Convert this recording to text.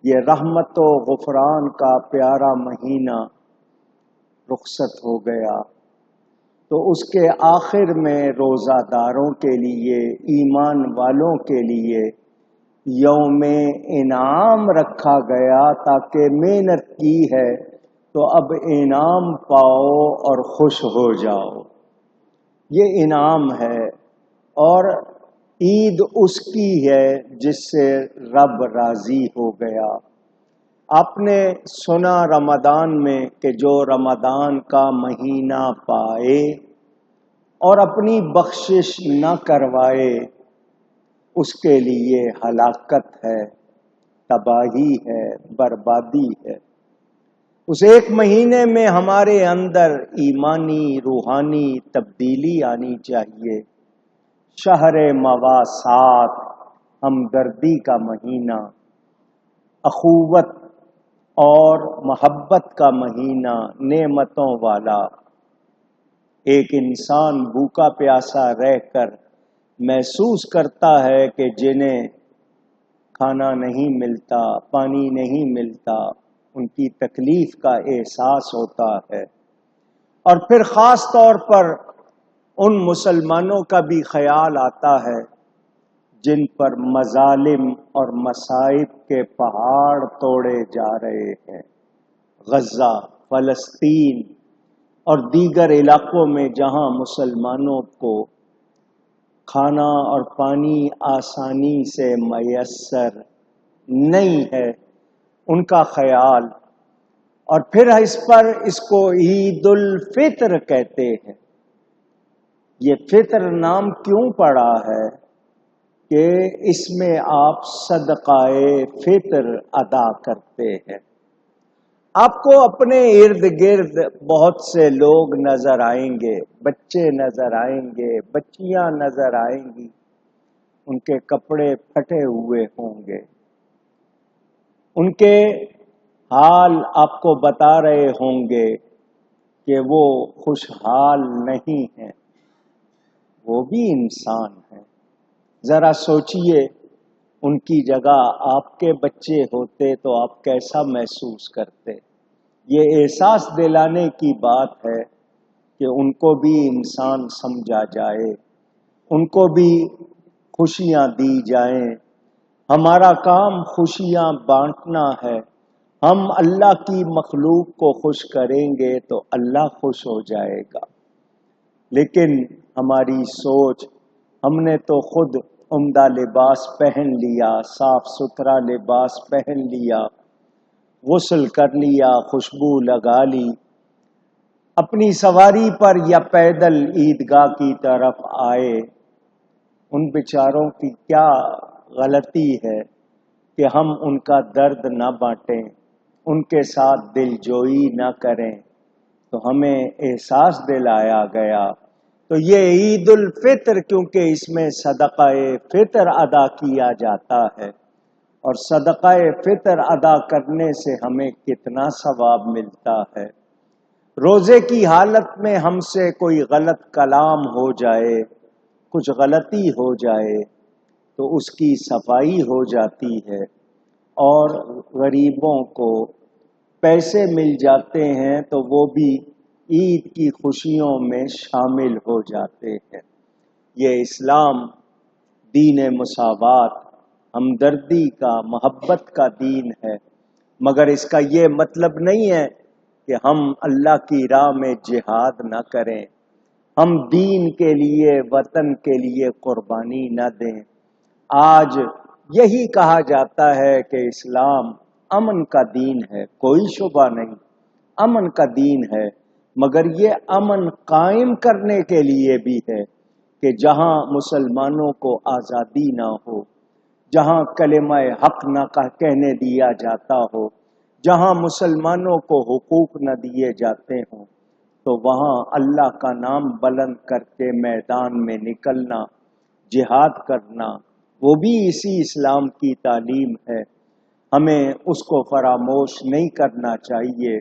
یہ رحمت و غفران کا پیارا مہینہ رخصت ہو گیا، تو اس کے آخر میں روزہ داروں کے لیے، ایمان والوں کے لیے یوم انعام رکھا گیا، تاکہ محنت کی ہے تو اب انعام پاؤ اور خوش ہو جاؤ۔ یہ انعام ہے، اور عید اس کی ہے جس سے رب راضی ہو گیا۔ آپ نے سنا رمضان میں کہ جو رمضان کا مہینہ پائے اور اپنی بخشش نہ کروائے، اس کے لیے ہلاکت ہے، تباہی ہے، بربادی ہے۔ اس ایک مہینے میں ہمارے اندر ایمانی روحانی تبدیلی آنی چاہیے۔ شہر مواسات، ہمدردی کا مہینہ، اخوت اور محبت کا مہینہ، نعمتوں والا۔ ایک انسان بھوکا پیاسا رہ کر محسوس کرتا ہے کہ جنہیں کھانا نہیں ملتا، پانی نہیں ملتا، ان کی تکلیف کا احساس ہوتا ہے۔ اور پھر خاص طور پر ان مسلمانوں کا بھی خیال آتا ہے جن پر مظالم اور مصائب کے پہاڑ توڑے جا رہے ہیں۔ غزہ، فلسطین اور دیگر علاقوں میں جہاں مسلمانوں کو کھانا اور پانی آسانی سے میسر نہیں ہے، ان کا خیال۔ اور پھر اس کو عید الفطر کہتے ہیں۔ یہ فطر نام کیوں پڑا ہے؟ کہ اس میں آپ صدقہ فطر ادا کرتے ہیں۔ آپ کو اپنے ارد گرد بہت سے لوگ نظر آئیں گے، بچے نظر آئیں گے، بچیاں نظر آئیں گی، ان کے کپڑے پھٹے ہوئے ہوں گے، ان کے حال آپ کو بتا رہے ہوں گے کہ وہ خوشحال نہیں ہیں۔ وہ بھی انسان ہیں۔ ذرا سوچئے، ان کی جگہ آپ کے بچے ہوتے تو آپ کیسا محسوس کرتے؟ یہ احساس دلانے کی بات ہے کہ ان کو بھی انسان سمجھا جائے، ان کو بھی خوشیاں دی جائیں۔ ہمارا کام خوشیاں بانٹنا ہے۔ ہم اللہ کی مخلوق کو خوش کریں گے تو اللہ خوش ہو جائے گا۔ لیکن ہماری سوچ، ہم نے تو خود عمدہ لباس پہن لیا، صاف ستھرا لباس پہن لیا، غسل کر لیا، خوشبو لگا لی، اپنی سواری پر یا پیدل عیدگاہ کی طرف آئے۔ ان بیچاروں کی کیا غلطی ہے کہ ہم ان کا درد نہ بانٹیں، ان کے ساتھ دل جوئی نہ کریں؟ تو ہمیں احساس دلایا گیا۔ تو یہ عید الفطر، کیونکہ اس میں صدقہ فطر ادا کیا جاتا ہے، اور صدقہ فطر ادا کرنے سے ہمیں کتنا ثواب ملتا ہے۔ روزے کی حالت میں ہم سے کوئی غلط کلام ہو جائے، کچھ غلطی ہو جائے، تو اس کی صفائی ہو جاتی ہے، اور غریبوں کو پیسے مل جاتے ہیں تو وہ بھی عید کی خوشیوں میں شامل ہو جاتے ہیں۔ یہ اسلام دین مساوات، ہمدردی کا، محبت کا دین ہے، مگر اس کا یہ مطلب نہیں ہے کہ ہم اللہ کی راہ میں جہاد نہ کریں، ہم دین کے لیے، وطن کے لیے قربانی نہ دیں۔ آج یہی کہا جاتا ہے کہ اسلام امن کا دین ہے، کوئی شبہ نہیں، امن کا دین ہے، مگر یہ امن قائم کرنے کے لیے بھی ہے کہ جہاں مسلمانوں کو آزادی نہ ہو، جہاں کلمہ حق نہ کہنے دیا جاتا ہو، جہاں مسلمانوں کو حقوق نہ دیے جاتے ہوں، تو وہاں اللہ کا نام بلند کر کے میدان میں نکلنا، جہاد کرنا، وہ بھی اسی اسلام کی تعلیم ہے۔ ہمیں اس کو فراموش نہیں کرنا چاہیے۔